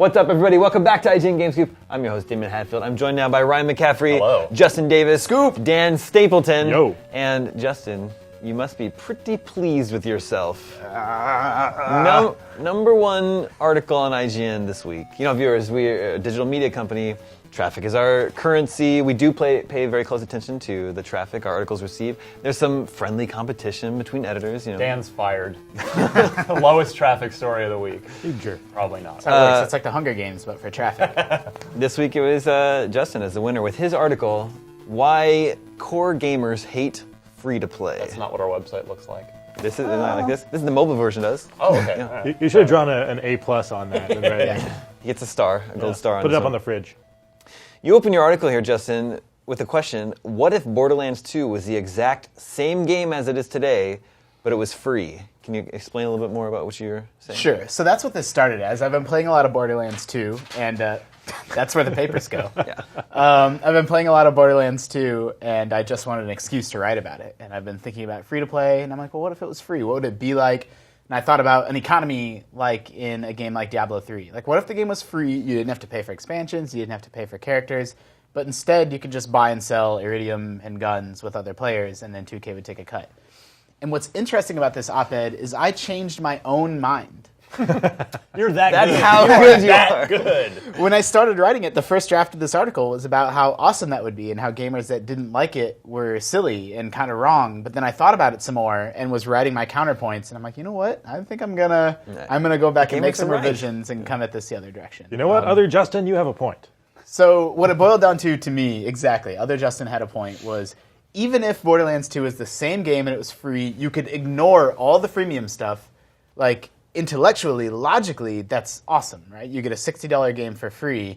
What's up, everybody? Welcome back to IGN GameScoop. I'm your host, Damon Hatfield. I'm joined now by Ryan McCaffrey, Hello. Justin Davis, Scoop, Dan Stapleton, Yo. And Justin, you must be pretty pleased with yourself. Number one article on IGN this week. You know, viewers, we're a digital media company. Traffic is our currency. We do pay very close attention to the traffic our articles receive. There's some friendly competition between editors. You know. Dan's fired. The lowest traffic story of the week. Sure. Probably not. That's how it works. It's like the Hunger Games, but for traffic. This week it was Justin as the winner with his article, Why Core Gamers Hate Free-to-Play. That's not what our website looks like. This is not like this. This is the mobile version does. Oh, okay. Yeah. All right. You should have drawn an A+ on that. Right? He gets a star, a gold star on Put it his up own. on the fridge. You open your article here, Justin, with a question. What if Borderlands 2 was the exact same game as it is today, but it was free? Can you explain a little bit more about what you're saying? Sure. So that's what this started as. I've been playing a lot of Borderlands 2, and that's where the papers go. Yeah. I've been playing a lot of Borderlands 2, and I just wanted an excuse to write about it. And I've been thinking about free-to-play, and I'm like, well, what if it was free? What would it be like? And I thought about an economy like in a game like Diablo 3. Like, what if the game was free? You didn't have to pay for expansions. You didn't have to pay for characters. But instead, you could just buy and sell iridium and guns with other players, and then 2K would take a cut. And what's interesting about this op-ed is I changed my own mind. You're that That's good. how You are good you that are. good. When I started writing it, the first draft of this article was about how awesome that would be and how gamers that didn't like it were silly and kind of wrong. But then I thought about it some more and was writing my counterpoints, and I'm like, you know what? I think I'm gonna go back and make some revisions and come at this the other direction. You know what, other Justin, you have a point. So what it boiled down to me, exactly, other Justin had a point, was even if Borderlands 2 is the same game and it was free, you could ignore all the freemium stuff. Like, intellectually, logically, that's awesome, right? You get a $60 game for free,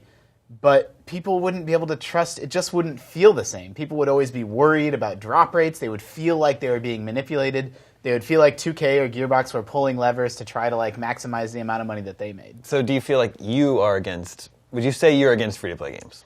but people wouldn't be able to trust, it just wouldn't feel the same. People would always be worried about drop rates. They would feel like they were being manipulated. They would feel like 2K or Gearbox were pulling levers to try to like maximize the amount of money that they made. So do you feel like you are against, would you say you're against free-to-play games?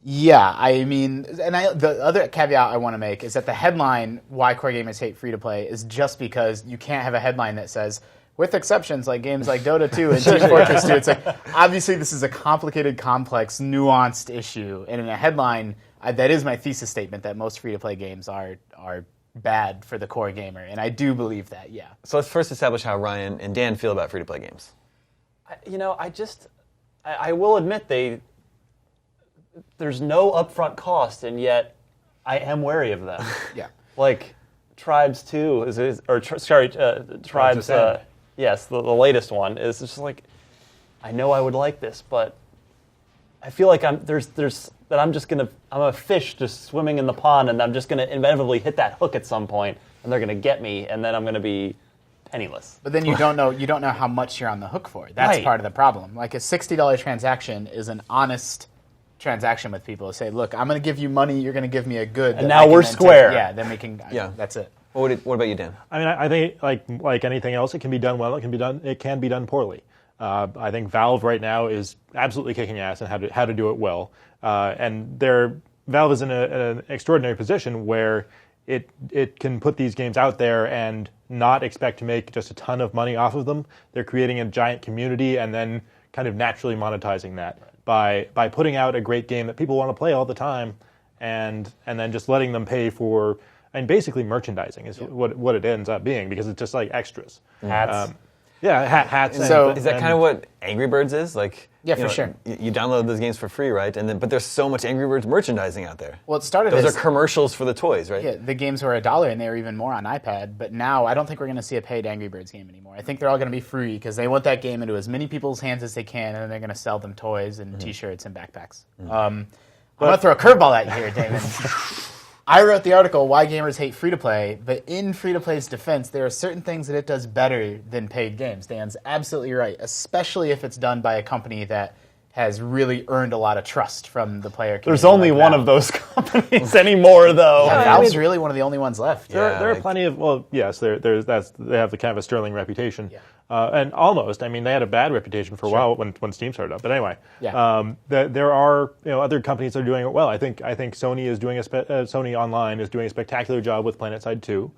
Yeah, I mean, and the other caveat I want to make is that the headline, Why Core Gamers Hate Free-to-Play, is just because you can't have a headline that says, with exceptions like games like Dota 2 and Team Fortress 2, it's like, obviously this is a complicated, complex, nuanced issue. And in a headline, that is my thesis statement that most free-to-play games are bad for the core gamer. And I do believe that, yeah. So let's first establish how Ryan and Dan feel about free-to-play games. I will admit there's no upfront cost, and yet I am wary of them. Yeah. Like Tribes 2 Tribes. Yes, the latest one is just like, I know I would like this, but I feel like I'm a fish just swimming in the pond, and I'm just gonna inevitably hit that hook at some point, and they're gonna get me, and then I'm gonna be penniless. But then you don't know how much you're on the hook for. That's Right. part of the problem. Like a $60 transaction is an honest transaction with people. Say, look, I'm going to give you money, you're going to give me a good. And now we're square. Then we can. Yeah. That's it. What about you, Dan? I mean, I think like anything else, it can be done well. It can be done poorly. I think Valve right now is absolutely kicking ass in how to do it well. And Valve is in an extraordinary position where it can put these games out there and not expect to make just a ton of money off of them. They're creating a giant community and then kind of naturally monetizing that by putting out a great game that people want to play all the time, and then just letting them pay for, and basically merchandising is what it ends up being, because it's just like extras. Hats. Hats. So- Is that kind of what Angry Birds is? Like, Yeah, you for know, sure. You download those games for free, right? But there's so much Angry Birds merchandising out there. Well, it started Those as are commercials for the toys, right? yeah, the games were $1 and they were even more on iPad. But now I don't think we're going to see a paid Angry Birds game anymore. I think they're all going to be free because they want that game into as many people's hands as they can, and then they're going to sell them toys and T-shirts and backpacks. I'm going to throw a curveball at you here, Damon. I wrote the article, Why Gamers Hate Free-to-Play, but in Free-to-Play's defense, there are certain things that it does better than paid games. Dan's absolutely right, especially if it's done by a company that has really earned a lot of trust from the player community. There's only like one Valve. of those companies anymore, though. Yeah, Valve's really one of the only ones left. Yeah. There are plenty of, well, yes, they have the kind of a sterling reputation. Yeah. And almost, I mean, they had a bad reputation for a while when Steam started up. But anyway, Yeah. there are other companies that are doing it well. I think Sony is doing Sony Online is doing a spectacular job with PlanetSide 2.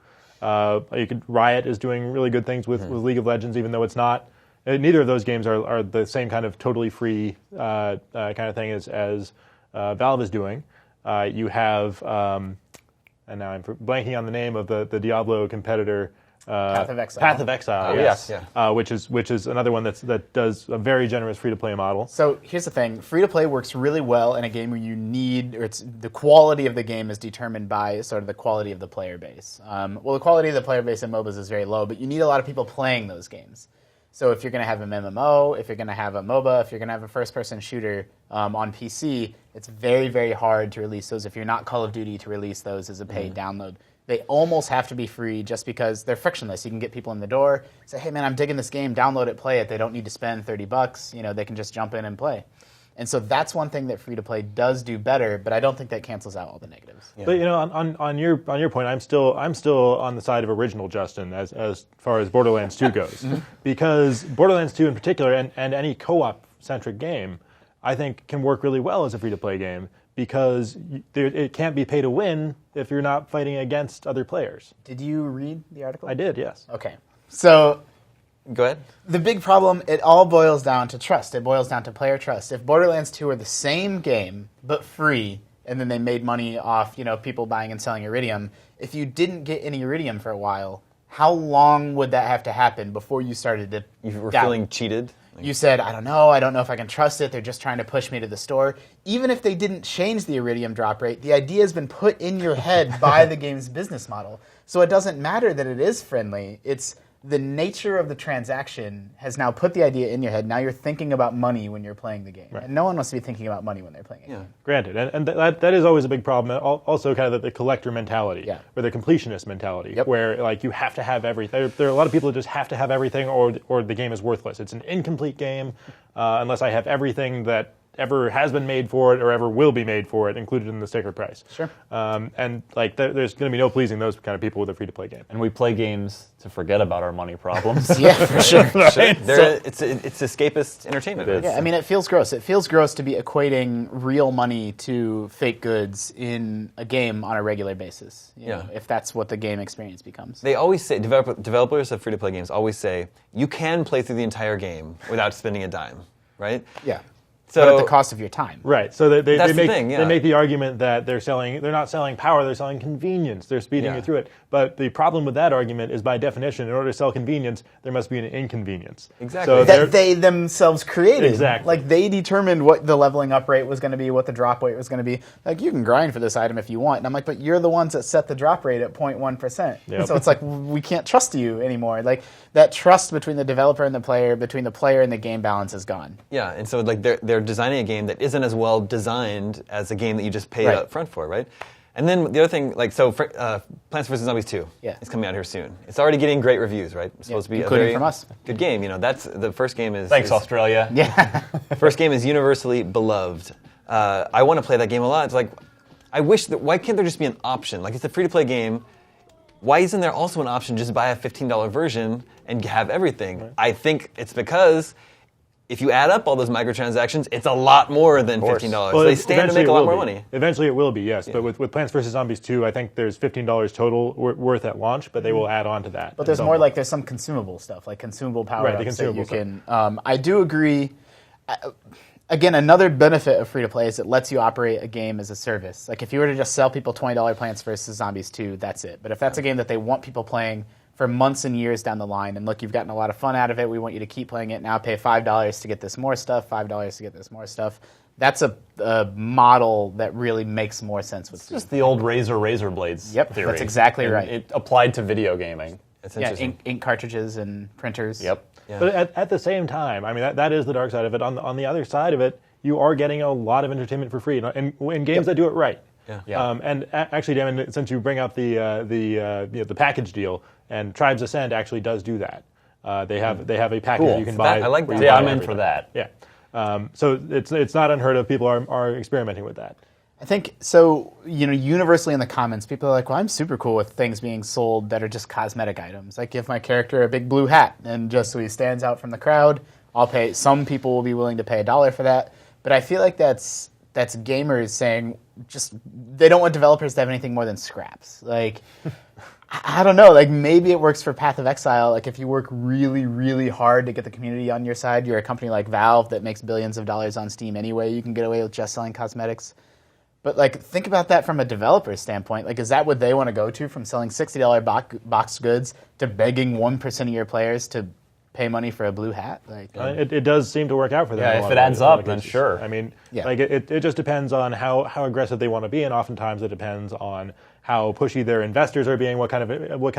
Riot is doing really good things with League of Legends, even though it's not neither of those games are the same kind of totally free kind of thing as Valve is doing. You have, and now I'm blanking on the name of the Diablo competitor. Path of Exile. Path of Exile, yes. Yeah. Which is another one that does a very generous free-to-play model. So here's the thing: free-to-play works really well in a game where you need, or it's the quality of the game is determined by sort of the quality of the player base. Well, the quality of the player base in MOBAs is very low, but you need a lot of people playing those games. So if you're going to have an MMO, if you're going to have a MOBA, if you're going to have a first-person shooter on PC, it's very, very hard to release those. If you're not Call of Duty, to release those as a paid download. They almost have to be free just because they're frictionless. You can get people in the door, say, hey man, I'm digging this game, download it, play it. They don't need to spend $30. They can just jump in and play. And so that's one thing that free-to-play does do better, but I don't think that cancels out all the negatives. Yeah. But on your point, I'm still on the side of original Justin as far as Borderlands 2 goes, because Borderlands 2 in particular, and any co-op centric game, I think can work really well as a free-to-play game because it can't be pay to win if you're not fighting against other players. Did you read the article? I did, yes. Okay, so. Go ahead. The big problem, it all boils down to trust. It boils down to player trust. If Borderlands 2 were the same game, but free, and then they made money off, people buying and selling Iridium, if you didn't get any Iridium for a while, how long would that have to happen before you started to You were doubt? feeling cheated? You said, I don't know if I can trust it, they're just trying to push me to the store. Even if they didn't change the Iridium drop rate, the idea has been put in your head by the game's business model. So it doesn't matter that it is friendly, it's the nature of the transaction has now put the idea in your head. Now you're thinking about money when you're playing the game. Right. And no one wants to be thinking about money when they're playing a game. Granted, and that is always a big problem. Also kind of the collector mentality, or the completionist mentality, where like you have to have everything. There are a lot of people that just have to have everything or the game is worthless. It's an incomplete game unless I have everything that ever has been made for it or ever will be made for it included in the sticker price. Sure. And like there's going to be no pleasing those kind of people with a free-to-play game. And we play games to forget about our money problems. Yeah, for sure. It's escapist entertainment. Right? Yeah, I mean, it feels gross. It feels gross to be equating real money to fake goods in a game on a regular basis. You know, if that's what the game experience becomes. They always say, developers of free-to-play games always say, you can play through the entire game without spending a dime, right? Yeah. So, but at the cost of your time. Right. So they make the argument that they're not selling power, they're selling convenience. They're speeding you through it. But the problem with that argument is, by definition, in order to sell convenience, there must be an inconvenience. Exactly. So that they themselves created. Exactly. Like, they determined what the leveling up rate was going to be, what the drop rate was going to be. Like, you can grind for this item if you want. And I'm like, but you're the ones that set the drop rate at 0.1%. Yep. So it's like, we can't trust you anymore. Like, that trust between the developer and the player, between the player and the game balance is gone. Yeah, and so like they're designing a game that isn't as well designed as a game that you just paid up front for, right? And then the other thing, like, so Plants vs. Zombies 2 is coming out here soon. It's already getting great reviews, right? It's supposed to be a very from us. good game. You know, that's the first game is... Thanks, Australia. Yeah. First game is universally beloved. I want to play that game a lot. It's like, I wish that, why can't there just be an option? Like, it's a free-to-play game. Why isn't there also an option just buy a $15 version and have everything? Right. I think it's because if you add up all those microtransactions, it's a lot more than $15. Well, they stand to make a lot more money. Eventually it will be, yes. Yeah. But with Plants vs. Zombies 2, I think there's $15 total worth at launch, but they will add on to that. But there's more like there's some consumable stuff, like consumable power-ups that you can... I do agree... Again, another benefit of free-to-play is it lets you operate a game as a service. Like, if you were to just sell people $20 Plants vs. Zombies 2, that's it. But if that's a game that they want people playing for months and years down the line, and look, you've gotten a lot of fun out of it, we want you to keep playing it, now pay $5 to get this more stuff, $5 to get this more stuff, that's a model that really makes more sense with It's just the old razor blades theory. That's exactly right. It applied to video gaming. It's interesting. Ink cartridges and printers. Yep. Yeah. But at the same time, I mean, that is the dark side of it. On the other side of it, you are getting a lot of entertainment for free in games that do it right. Yeah. And actually, Damon, since you bring up the package deal, and Tribes Ascend actually does do that. They have a package that you can buy. I like that. Yeah, I'm in for that. Yeah. So it's not unheard of. People are experimenting with that. I think, so, universally in the comments, people are like, well, I'm super cool with things being sold that are just cosmetic items. I give my character a big blue hat, and just so he stands out from the crowd, I'll pay. Some people will be willing to pay $1 for that, but I feel like that's that's gamers saying just they don't want developers to have anything more than scraps. Like, I don't know. Like, maybe it works for Path of Exile. Like, if you work really, really hard to get the community on your side, you're a company like Valve that makes billions of dollars on Steam anyway. You can get away with just selling cosmetics. But, like, think about that from a developer standpoint. Like, is that what they want to go to, from selling $60 box goods to begging 1% of your players to pay money for a blue hat? Like, it does seem to work out for them. Yeah, in a if lot it of adds ways. up, Like, then it's- sure. I mean, Yeah. like it just depends on how aggressive they want to be, and oftentimes it depends on how pushy their investors are being, what kind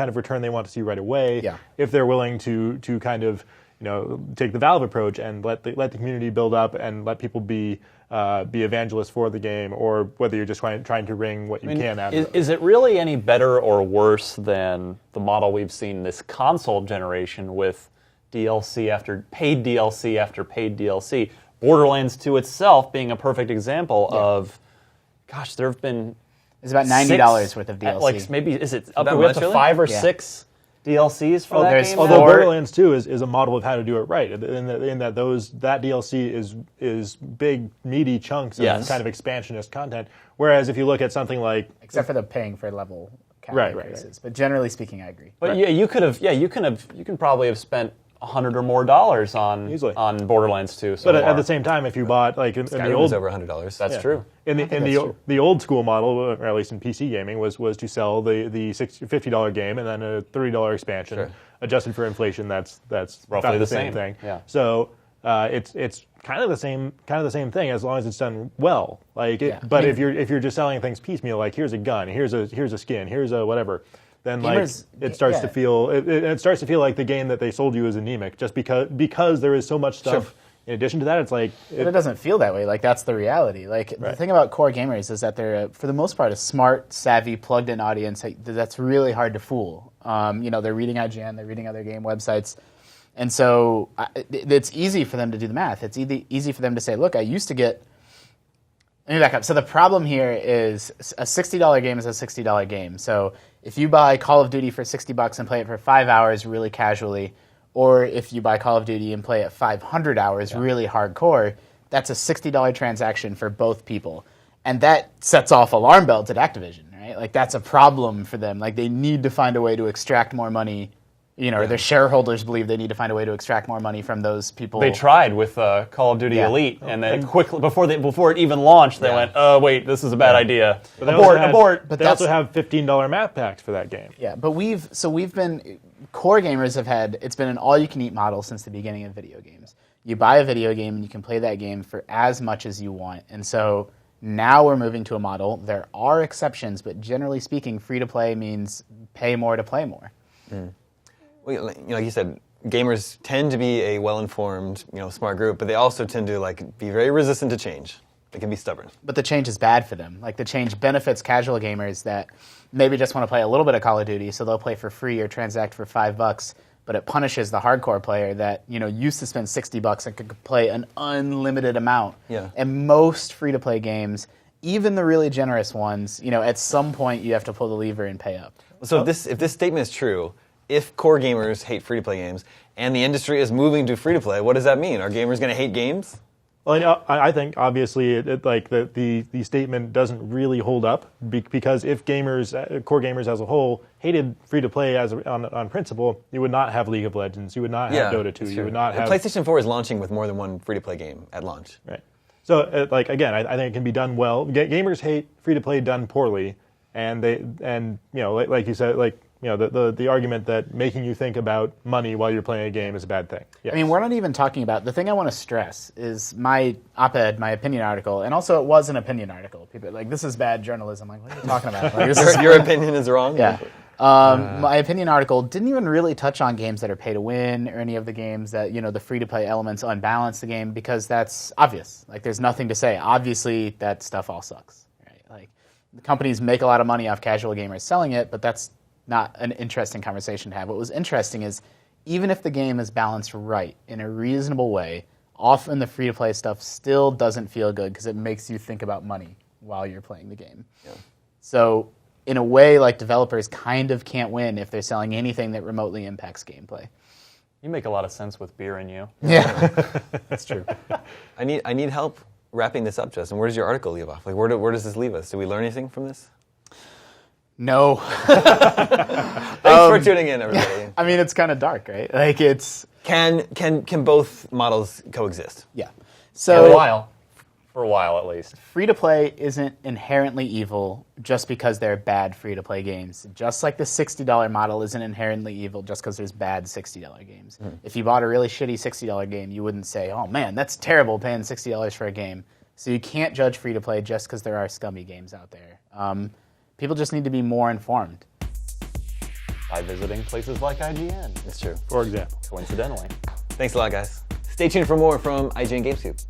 of return they want to see right away. Yeah. If they're willing to kind of take the Valve approach and let the community build up and let people be evangelists for the game, or whether you're just trying to wring what you can out of it. Is it really any better or worse than the model we've seen this console generation with DLC after paid DLC after paid DLC? Borderlands 2 itself being a perfect example of, gosh, there have been it's about $90 worth of DLC. Like maybe is it up that to, we up much, to really? 5 or Yeah. 6 DLCs for that there's game? four. Although now? Borderlands 2 is a model of how to do it right, in that that DLC is big, meaty chunks of Yes. kind of expansionist content. Whereas if you look at something like Except for the paying for level cap Right. increases. But generally speaking, I agree. But yeah, you can probably have spent $100 or more on Easily. on Borderlands 2. So but far. at the same time, if you bought like in the Skyrim old was over $100. That's true. in think the that's true. the old school model, or at least in PC gaming, was to sell the $50 game and then a $30 expansion. Sure. Adjusted for inflation, that's Roughly about the same same. thing. Yeah. So it's kind of the same thing as long as it's done well. Like, Yeah. but I mean- if you're just selling things piecemeal, like here's a gun, here's a skin, here's a whatever, then Gamers- like it starts to yeah. feel it starts to feel like the game that they sold you is anemic, just because there is so much stuff. Sure. In addition to that, it's like But it doesn't feel that way. Like, that's the reality. Like, the thing about core gamers is that they're, for the most part, a smart, savvy, plugged-in audience that's really hard to fool. They're reading IGN, they're reading other game websites. And so it's easy for them to do the math. It's easy for them to say, look, I used to get... Let me back up. So the problem here is a $60 game is a $60 game. So if you buy Call of Duty for $60 and play it for 5 hours really casually, or if you buy Call of Duty and play it 500 hours really hardcore, that's a $60 transaction for both people. And that sets off alarm bells at Activision, right? Like, that's a problem for them. Like, they need to find a way to extract more money, or their shareholders believe they need to find a way to extract more money from those people. They tried with Call of Duty Yeah. Elite, and then quickly before it even launced, they went, "Oh wait, this is a bad idea. But they also Abort, had- abort." But They that's- also have $15 map packs for that game. Yeah, but core gamers have had, it's been an all-you-can-eat model since the beginning of video games. You buy a video game and you can play that game for as much as you want. And so now we're moving to a model. There are exceptions, but generally speaking, free-to-play means pay more to play more. Well, like you said, gamers tend to be a well-informed, smart group, but they also tend to be very resistant to change. They can be stubborn. But the change is bad for them. Like, the change benefits casual gamers that maybe just want to play a little bit of Call of Duty, so they'll play for free or transact for $5, but it punishes the hardcore player that, used to spend $60 and could play an unlimited amount. Yeah. And most free-to-play games, even the really generous ones, at some point you have to pull the lever and pay up. So if this statement is true, if core gamers hate free-to-play games and the industry is moving to free-to-play, what does that mean? Are gamers going to hate games? Well, I think obviously the statement doesn't really hold up because if core gamers as a whole hated free to play on principle, you would not have League of Legends, you would not have Dota 2, you would not have PlayStation 4 is launching with more than one free-to-play game at launch. Right. So again, I think it can be done well. Gamers hate free to play done poorly, and like you said, the argument that making you think about money while you're playing a game is a bad thing. Yes. I mean, we're not even talking about, the thing I want to stress is my op-ed, my opinion article, and also it was an opinion article. People are like, this is bad journalism. Like, what are you talking about? Like, this is Your opinion is wrong? Yeah. My opinion article didn't even really touch on games that are pay to win or any of the games that, the free-to-play elements unbalance the game, because that's obvious. Like, there's nothing to say. Obviously, that stuff all sucks. Right? Like, the companies make a lot of money off casual gamers selling it, but that's not an interesting conversation to have. What was interesting is, even if the game is balanced right in a reasonable way, often the free-to-play stuff still doesn't feel good because it makes you think about money while you're playing the game. Yeah. So in a way, like, developers kind of can't win if they're selling anything that remotely impacts gameplay. You make a lot of sense with beer in you. Yeah, that's true. I need help wrapping this up, Justin, where does your article leave off? Like, where does this leave us? Do we learn anything from this? No. Thanks for tuning in, everybody. I mean, it's kind of dark, right? Like, it's... Can both models coexist? Yeah. For a So while. For a while, at least. free-to-play isn't inherently evil just because they're bad free-to-play games. Just like the $60 model isn't inherently evil just because there's bad $60 games. If you bought a really shitty $60 game, you wouldn't say, oh man, that's terrible paying $60 for a game. So you can't judge free-to-play just because there are scummy games out there. People just need to be more informed. By visiting places like IGN. It's true. For example. Coincidentally. Thanks a lot, guys. Stay tuned for more from IGN GameScoop.